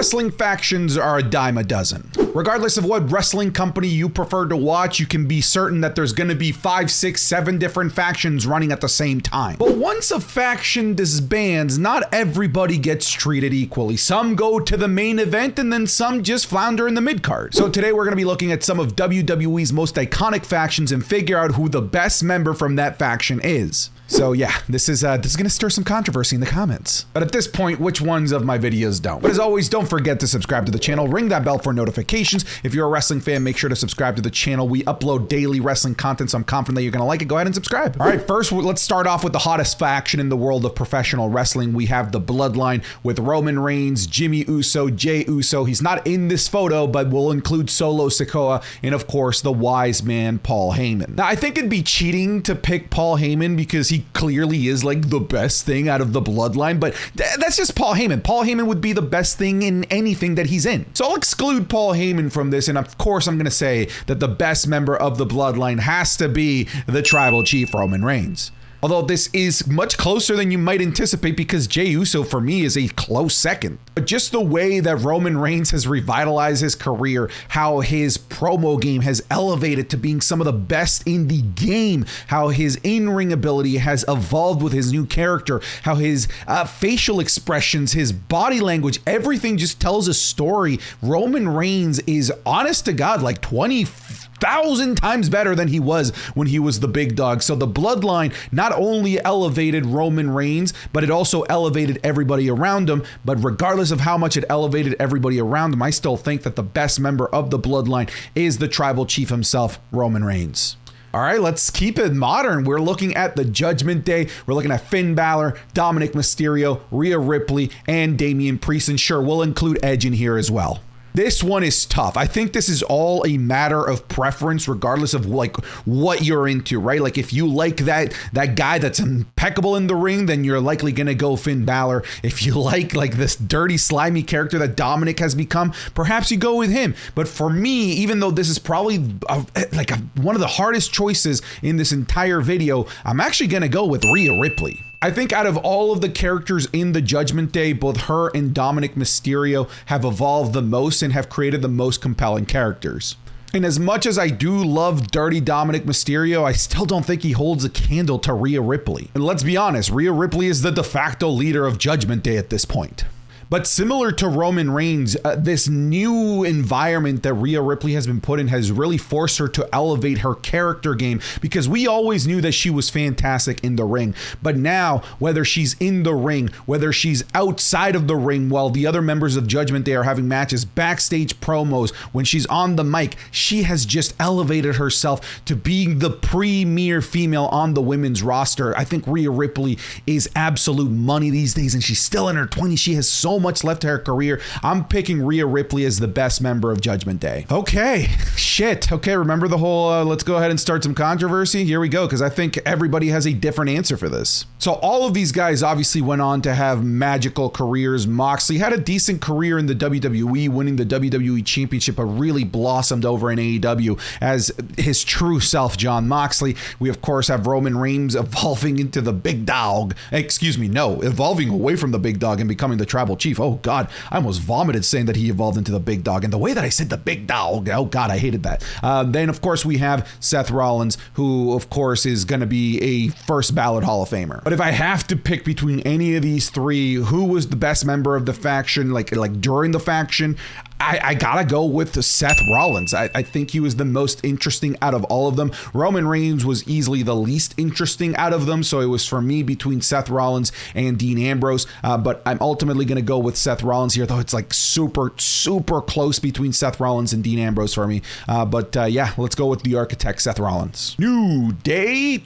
Wrestling factions are a dime a dozen. Regardless of what wrestling company you prefer to watch, you can be certain that there's going to be 5, 6, 7 different factions running at the same time. But once a faction disbands, not everybody gets treated equally. Some go to the main event and then some just flounder in the mid-card. So today we're going to be looking at some of WWE's most iconic factions and figure out who the best member from that faction is. So yeah, this is going to stir some controversy in the comments. But at this point, which ones of my videos don't? But as always, don't forget to subscribe to the channel, ring that bell for notifications. If you're a wrestling fan, make sure to subscribe to the channel. We upload daily wrestling content, so I'm confident that you're going to like it. Go ahead and subscribe. All right, first, let's start off with the hottest faction in the world of professional wrestling. We have the Bloodline with Roman Reigns, Jimmy Uso, Jey Uso. He's not in this photo, but we'll include Solo Sikoa, and of course, the wise man, Paul Heyman. Now, I think it'd be cheating to pick Paul Heyman because he clearly is like the best thing out of the Bloodline, but that's just Paul Heyman. Paul Heyman would be the best thing in anything that he's in. So I'll exclude Paul Heyman from this, and of course I'm going to say that the best member of the Bloodline has to be the Tribal Chief, Roman Reigns. Although this is much closer than you might anticipate because Jey Uso for me is a close second. But just the way that Roman Reigns has revitalized his career, how his promo game has elevated to being some of the best in the game, how his in-ring ability has evolved with his new character, how his facial expressions, his body language, everything just tells a story. Roman Reigns is, honest to God, like 20,000 times better than he was when he was the big dog. So the Bloodline not only elevated Roman Reigns, but it also elevated everybody around him. But regardless of how much it elevated everybody around him, I still think that the best member of the Bloodline is the Tribal Chief himself, Roman Reigns. All right, let's keep it modern. We're looking at the Judgment Day. We're looking at Finn Balor, Dominic Mysterio, Rhea Ripley, and Damian Priest. And sure, we'll include Edge in here as well. This one is tough. I think this is all a matter of preference, regardless of like what you're into, right? Like if you like that guy that's impeccable in the ring, then you're likely going to go Finn Balor. If you like this dirty, slimy character that Dominic has become, perhaps you go with him. But for me, even though this is probably one of the hardest choices in this entire video, I'm actually going to go with Rhea Ripley. I think out of all of the characters in the Judgment Day, both her and Dominic Mysterio have evolved the most and have created the most compelling characters. And as much as I do love dirty Dominic Mysterio, I still don't think he holds a candle to Rhea Ripley. And let's be honest, Rhea Ripley is the de facto leader of Judgment Day at this point. But similar to Roman Reigns, this new environment that Rhea Ripley has been put in has really forced her to elevate her character game, because we always knew that she was fantastic in the ring. But now, whether she's in the ring, whether she's outside of the ring while the other members of Judgment Day are having matches, backstage promos, when she's on the mic, she has just elevated herself to being the premier female on the women's roster. I think Rhea Ripley is absolute money these days, and she's still in her 20s. She has so much left to her career. I'm picking Rhea Ripley as the best member of Judgment Day. Okay, shit. Okay, remember the whole let's go ahead and start some controversy? Here we go, because I think everybody has a different answer for this. So all of these guys obviously went on to have magical careers. Moxley had a decent career in the WWE, winning the WWE Championship, but really blossomed over in AEW as his true self, Jon Moxley. We, of course, have Roman Reigns evolving into the big dog. Evolving away from the big dog and becoming the Tribal Chief. Oh God, I almost vomited saying that he evolved into the big dog. And the way that I said the big dog, oh God, I hated that. Then of course we have Seth Rollins, who of course is going to be a first ballot Hall of Famer. But if I have to pick between any of these three, who was the best member of the faction, like during the faction, I gotta go with Seth Rollins. I think he was the most interesting out of all of them. Roman Reigns was easily the least interesting out of them, so it was for me between Seth Rollins and Dean Ambrose. But I'm ultimately gonna go with Seth Rollins here, though it's like super close between Seth Rollins and Dean Ambrose for me. Yeah, let's go with the architect, Seth Rollins. New Day.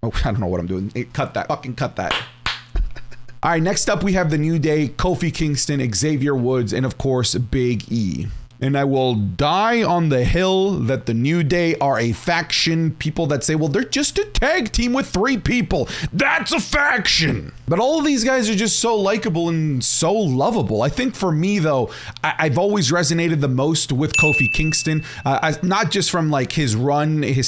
Oh, I don't know what I'm doing. Cut that. Fucking cut that. All right, next up we have the New Day, Kofi Kingston, Xavier Woods, and of course, Big E. and I will die on the hill that the New Day are a faction. People that say, well, they're just a tag team with 3 people. That's a faction. But all of these guys are just so likable and so lovable. I think for me, though, I've always resonated the most with Kofi Kingston, not just from like his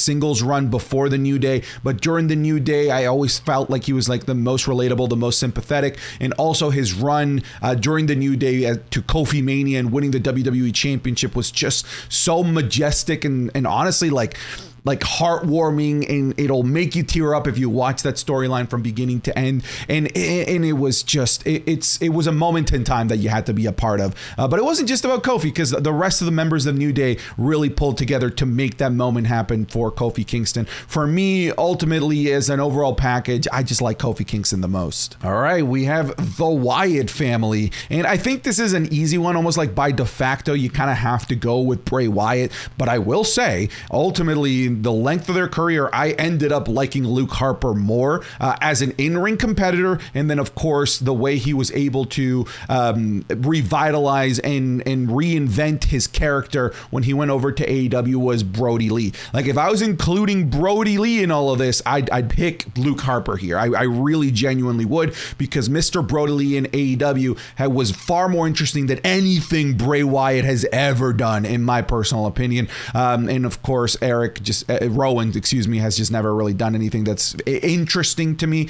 singles run before the New Day, but during the New Day, I always felt like he was like the most relatable, the most sympathetic, and also his run during the New Day to Kofi Mania and winning the WWE Championship was just so majestic and honestly like heartwarming, and it'll make you tear up if you watch that storyline from beginning to end. And it was just, it was a moment in time that you had to be a part of. But it wasn't just about Kofi, because the rest of the members of New Day really pulled together to make that moment happen for Kofi Kingston. For me, ultimately, as an overall package, I just like Kofi Kingston the most. All right, we have the Wyatt family. And I think this is an easy one, almost like by de facto, you kind of have to go with Bray Wyatt. But I will say, ultimately, the length of their career, I ended up liking Luke Harper more as an in-ring competitor, and then of course the way he was able to revitalize and reinvent his character when he went over to AEW was Brody Lee. Like, if I was including Brody Lee in all of this, I'd pick Luke Harper here. I really genuinely would, because Mr. Brody Lee in AEW was far more interesting than anything Bray Wyatt has ever done, in my personal opinion. And of course, Rowan has just never really done anything that's interesting to me.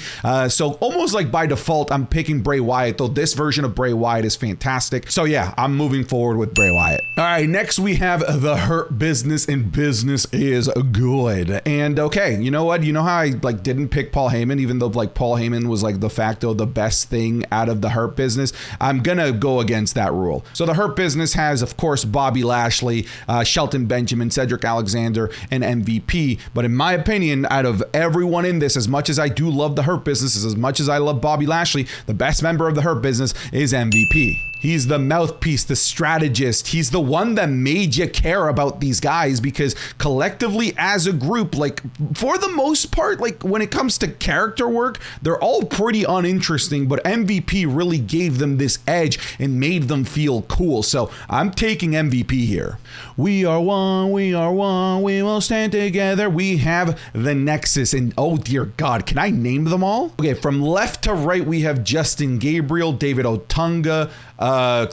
So almost like by default, I'm picking Bray Wyatt, though this version of Bray Wyatt is fantastic. So yeah, I'm moving forward with Bray Wyatt. All right, next we have the Hurt Business, and business is good. And okay, you know what? You know how I like didn't pick Paul Heyman, even though like Paul Heyman was like de facto the best thing out of the Hurt Business? I'm gonna go against that rule. So the Hurt Business has, of course, Bobby Lashley, Shelton Benjamin, Cedric Alexander, and MVP. But in my opinion, out of everyone in this, as much as I do love the Hurt Business, as much as I love Bobby Lashley, the best member of the Hurt Business is MVP. He's the mouthpiece, the strategist. He's the one that made you care about these guys, because collectively as a group, like for the most part, like when it comes to character work, they're all pretty uninteresting, but MVP really gave them this edge and made them feel cool. So I'm taking MVP here. We are one, we will stand together. We have the Nexus, and oh dear God, can I name them all? Okay, from left to right, we have Justin Gabriel, David Otunga,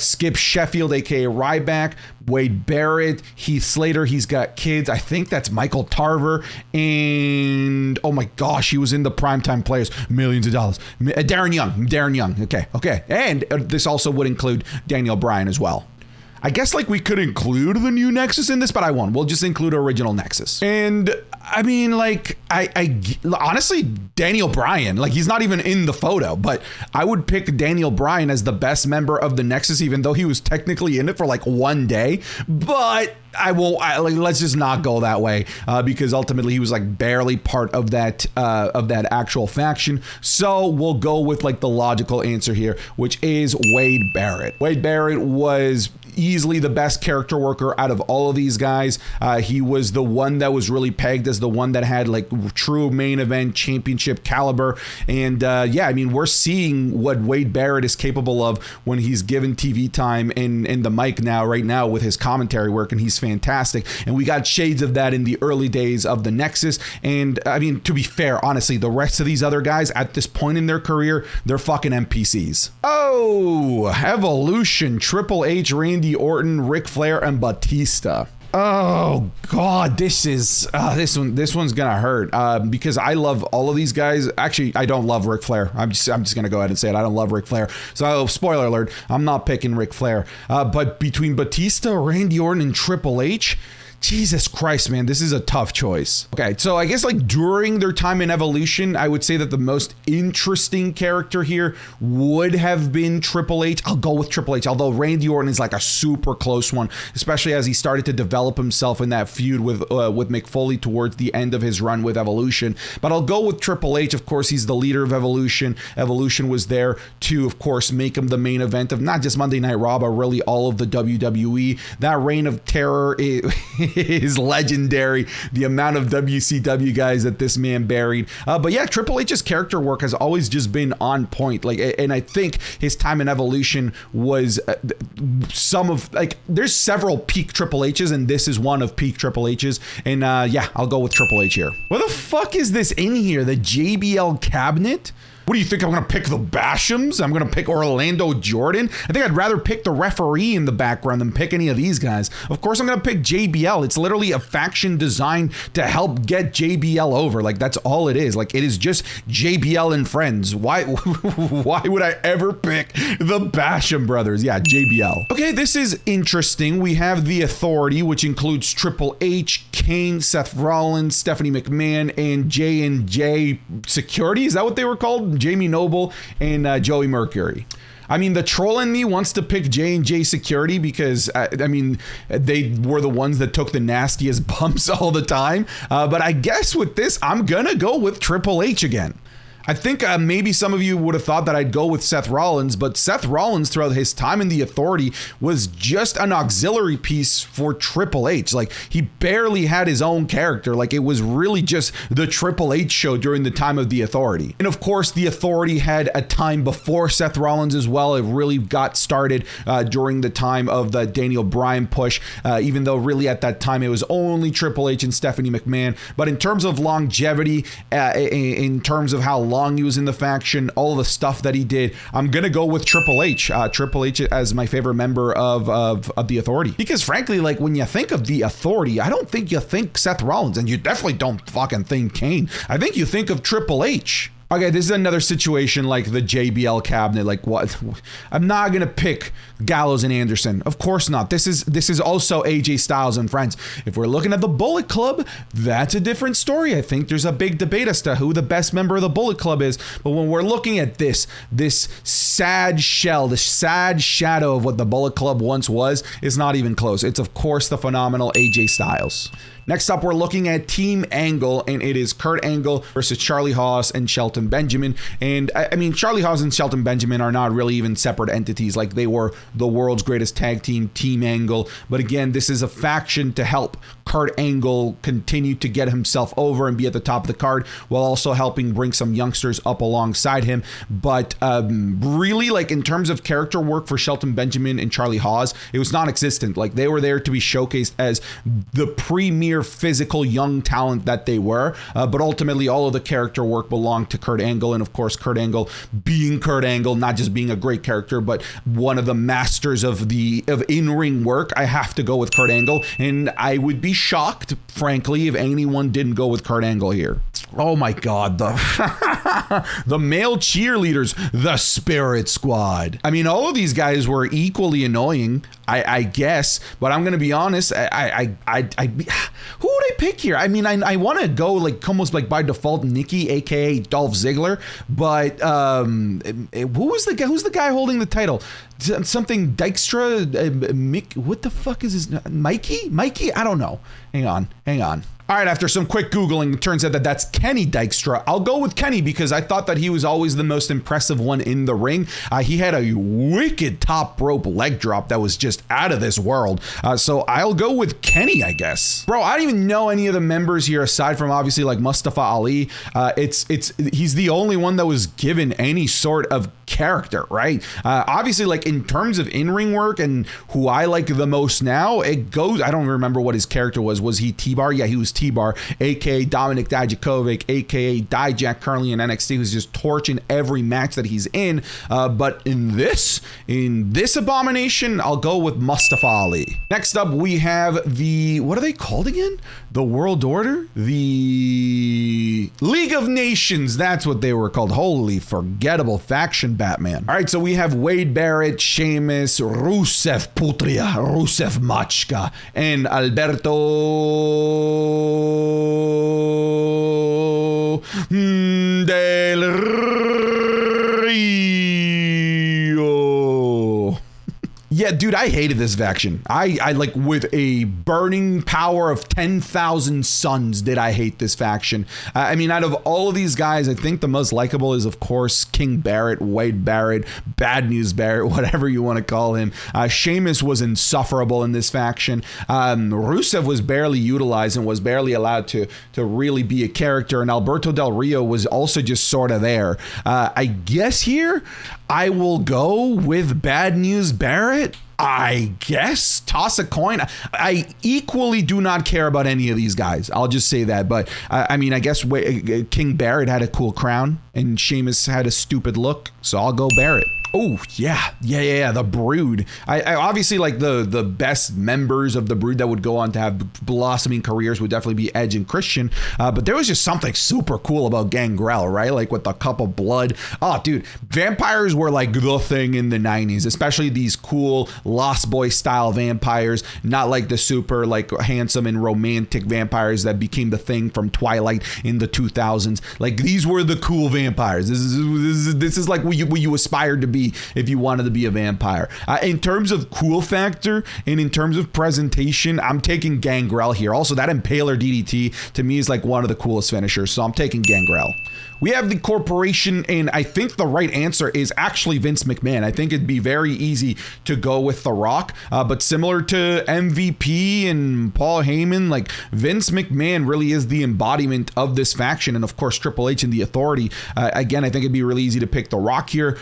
Skip Sheffield, aka Ryback, Wade Barrett, Heath Slater. He's got kids. I think that's Michael Tarver, and oh my gosh, he was in the Primetime Players, millions of dollars. Darren Young. Okay, and this also would include Daniel Bryan as well. I guess like we could include the new Nexus in this, but I won't. We'll just include original Nexus. And I mean, like, I honestly, Daniel Bryan, like he's not even in the photo, but I would pick Daniel Bryan as the best member of the Nexus, even though he was technically in it for like one day. But let's just not go that way, because ultimately he was like barely part of that actual faction. So we'll go with like the logical answer here, which is Wade Barrett. Wade Barrett was easily the best character worker out of all of these guys. He was the one that was really pegged as the one that had like true main event championship caliber. And yeah, I mean, we're seeing what Wade Barrett is capable of when he's given TV time and the mic right now with his commentary work, and he's fantastic. And we got shades of that in the early days of the Nexus. And I mean, to be fair, honestly, the rest of these other guys at this point in their career, they're fucking NPCs. Oh, Evolution, Triple H, Randy Orton, Ric Flair, and Batista. Oh God, this one's gonna hurt because I love all of these guys. Actually, I don't love Ric Flair. I'm just gonna go ahead and say it. I don't love Ric Flair. So spoiler alert, I'm not picking Ric Flair. But between Batista, Randy Orton, and Triple H, Jesus Christ, man, this is a tough choice. Okay, so I guess like during their time in Evolution, I would say that the most interesting character here would have been Triple H. I'll go with Triple H, although Randy Orton is like a super close one, especially as he started to develop himself in that feud with Mick Foley towards the end of his run with Evolution. But I'll go with Triple H. Of course, he's the leader of Evolution. Evolution was there to, of course, make him the main event of not just Monday Night Raw, but really all of the WWE. That reign of terror, is legendary. The amount of WCW guys that this man buried. But yeah, Triple H's character work has always just been on point. Like, and I think his time in Evolution was some of, like, there's several peak Triple H's, and this is one of peak Triple H's. And yeah, I'll go with Triple H here. What the fuck is this in here? The JBL cabinet? What do you think? I'm going to pick the Bashams? I'm going to pick Orlando Jordan? I think I'd rather pick the referee in the background than pick any of these guys. Of course, I'm going to pick JBL. It's literally a faction designed to help get JBL over. Like, that's all it is. Like, it is just JBL and friends. Why would I ever pick the Basham brothers? Yeah, JBL. Okay, this is interesting. We have the Authority, which includes Triple H, Kane, Seth Rollins, Stephanie McMahon, and J&J Security. Is that what they were called? Jamie Noble and Joey Mercury. I mean, the troll in me wants to pick J&J Security because, I mean, they were the ones that took the nastiest bumps all the time. But I guess with this, I'm going to go with Triple H again. I think maybe some of you would have thought that I'd go with Seth Rollins, but Seth Rollins throughout his time in the Authority was just an auxiliary piece for Triple H. Like, he barely had his own character. Like, it was really just the Triple H show during the time of the Authority. And of course, the Authority had a time before Seth Rollins as well. It really got started during the time of the Daniel Bryan push, even though really at that time it was only Triple H and Stephanie McMahon. But in terms of longevity, in terms of how long he was in the faction, all the stuff that he did, I'm gonna go with Triple H. Triple H as my favorite member of the Authority, because frankly, like, when you think of the Authority, I don't think you think Seth Rollins, and you definitely don't fucking think Kane. I think you think of Triple H. Okay, this is another situation like the JBL cabinet. Like, what? I'm not gonna pick Gallows and Anderson. Of course not. This is also AJ Styles and friends. If we're looking at the Bullet Club, that's a different story. I think there's a big debate as to who the best member of the Bullet Club is. But when we're looking at this sad shell, the sad shadow of what the Bullet Club once was, is not even close. It's of course the phenomenal AJ Styles. Next up, we're looking at Team Angle, and it is Kurt Angle versus Charlie Haas and Shelton Benjamin. And I mean, Charlie Haas and Shelton Benjamin are not really even separate entities. Like, they were the world's greatest tag team, Team Angle. But again, this is a faction to help Kurt Angle continue to get himself over and be at the top of the card, while also helping bring some youngsters up alongside him. But really, like, in terms of character work for Shelton Benjamin and Charlie Haas, it was non-existent. Like, they were there to be showcased as the premier physical young talent that they were, but ultimately all of the character work belonged to Kurt Angle. And of course, Kurt Angle being Kurt Angle, not just being a great character, but one of the masters of in-ring work, I have to go with Kurt Angle. And I would be shocked, frankly, if anyone didn't go with Kurt Angle here. Oh my God, the male cheerleaders, the Spirit Squad. I mean, all of these guys were equally annoying, I guess, but I'm gonna be honest. Who would I pick here? I mean, I want to go like almost like by default Nikki, aka Dolph Ziggler, but who's the guy holding the title? Something Dykstra, Mick, what the fuck is his name? Mikey? I don't know. Hang on. All right, after some quick Googling, it turns out that that's Kenny Dykstra. I'll go with Kenny because I thought that he was always the most impressive one in the ring. He had a wicked top rope leg drop that was just out of this world. So I'll go with Kenny, I guess. Bro, I don't even know any of the members here aside from obviously like Mustafa Ali. He's the only one that was given any sort of character, right? Obviously, like in terms of in-ring work and who I like the most now, it goes, I don't remember what his character was. Was he T-Bar? Yeah, he was T-Bar, aka Dominic Dijakovic, aka Dijak, currently in NXT, who's just torching every match that he's in. But in this abomination, I'll go with Mustafa Ali. Next up, we have what are they called again? The World Order? The League of Nations. That's what they were called. Holy forgettable faction, Batman. All right, so we have Wade Barrett, Sheamus, Rusev Putria, Rusev Machka, and Alberto Del Rio. Yeah, dude, I hated this faction. I like with a burning power of 10,000 suns did I hate this faction. I mean, out of all of these guys, I think the most likable is, of course, King Barrett, Wade Barrett, Bad News Barrett, whatever you want to call him. Sheamus was insufferable in this faction. Rusev was barely utilized and was barely allowed to really be a character. And Alberto Del Rio was also just sort of there. I guess here I will go with Bad News Barrett. I guess toss a coin. I equally do not care about any of these guys. I'll just say that. But I mean, I guess King Barrett had a cool crown and Sheamus had a stupid look. So I'll go Barrett. Oh, yeah. The Brood. I obviously like the best members of the Brood that would go on to have blossoming careers would definitely be Edge and Christian. But there was just something super cool about Gangrel, right? Like with the cup of blood. Oh, dude, vampires were like the thing in the 90s, especially these cool Lost Boy style vampires, not like the super like handsome and romantic vampires that became the thing from Twilight in the 2000s. Like these were the cool vampires. This is like what you aspired to be if you wanted to be a vampire. In terms of cool factor and in terms of presentation, I'm taking Gangrel here. Also, that Impaler DDT to me is like one of the coolest finishers, so I'm taking Gangrel. We have the Corporation, and I think the right answer is actually Vince McMahon. I think it'd be very easy to go with The Rock, but similar to MVP and Paul Heyman, like Vince McMahon really is the embodiment of this faction, and of course Triple H and the Authority. Again, I think it'd be really easy to pick The Rock here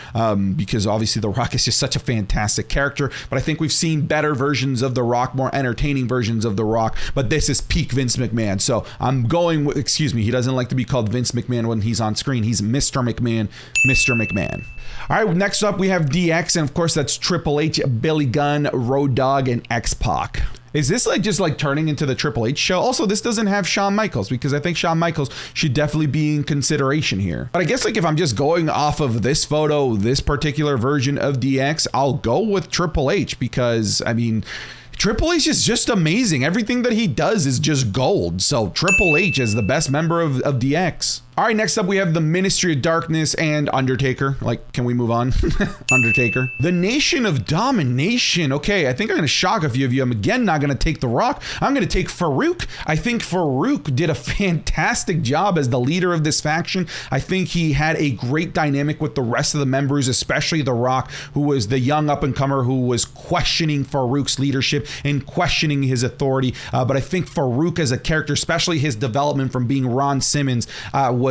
because obviously The Rock is just such a fantastic character, but I think we've seen better versions of The Rock, more entertaining versions of The Rock, but this is peak Vince McMahon. So I'm going with, excuse me, he doesn't like to be called Vince McMahon when he's on screen. He's Mr. McMahon, Mr. McMahon. All right, next up we have DX, and of course that's Triple H, Billy Gunn, Road Dogg, and X-Pac. Is this like just like turning into the Triple H show? Also, this doesn't have Shawn Michaels because I think Shawn Michaels should definitely be in consideration here. But I guess like if I'm just going off of this photo, this particular version of DX, I'll go with Triple H because, I mean, Triple H is just amazing. Everything that he does is just gold. So Triple H is the best member of DX. All right, next up we have the Ministry of Darkness and Undertaker. Like, can we move on? Undertaker. The Nation of Domination. Okay, I think I'm going to shock a few of you. I'm again not going to take The Rock. I'm going to take Farouk. I think Farouk did a fantastic job as the leader of this faction. I think he had a great dynamic with the rest of the members, especially The Rock, who was the young up-and-comer who was questioning Farouk's leadership and questioning his authority. But I think Farouk as a character, especially his development from being Ron Simmons,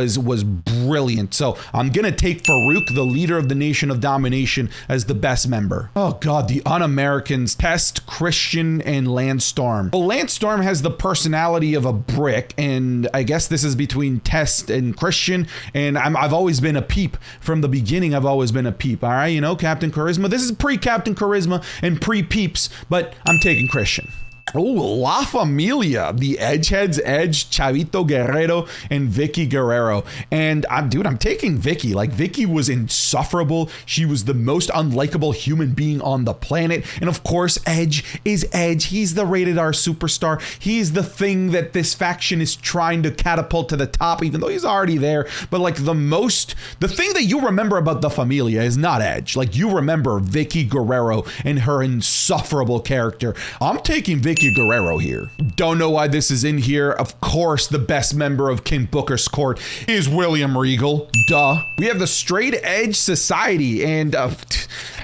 was brilliant. So I'm gonna take Farouk, the leader of the Nation of Domination, as the best member. Oh god, the Un-Americans, Test, Christian, and Lance Storm. Well, Lance Storm has the personality of a brick, and I guess this is between Test and Christian, and I've always been a peep. From the beginning, I've always been a peep. All right, you know, Captain Charisma. This is pre-Captain Charisma and pre-peeps, but I'm taking Christian. Oh, La Familia, the Edgeheads, Edge, Chavito Guerrero, and Vicky Guerrero. And I'm taking Vicky. Like, Vicky was insufferable. She was the most unlikable human being on the planet. And of course, Edge is Edge. He's the rated R superstar. He's the thing that this faction is trying to catapult to the top, even though he's already there. But like the thing that you remember about the Familia is not Edge. Like, you remember Vicky Guerrero and her insufferable character. I'm taking Vicky Guerrero here. Don't know why this is in here. Of course, the best member of King Booker's court is William Regal. Duh. We have the Straight Edge Society, and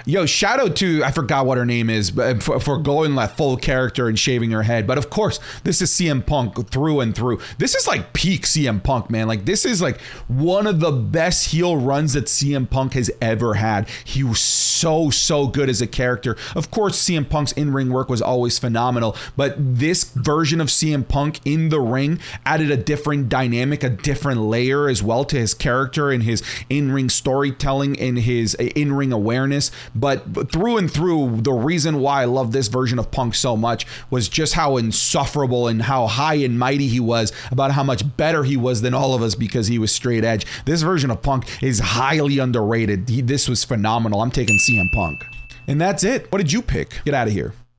yo, shout out to, I forgot what her name is, but for going that full character and shaving her head. But of course, this is CM Punk through and through. This is like peak CM Punk, man. Like, this is like one of the best heel runs that CM Punk has ever had. He was so good as a character. Of course, CM Punk's in-ring work was always phenomenal, but this version of CM Punk in the ring added a different dynamic, a different layer as well to his character and his in-ring storytelling and his in-ring awareness. But through and through, the reason why I love this version of Punk so much was just how insufferable and how high and mighty he was, about how much better he was than all of us because he was straight edge. This version of Punk is highly underrated. This was phenomenal. I'm taking CM Punk. And that's it. What did you pick? Get out of here.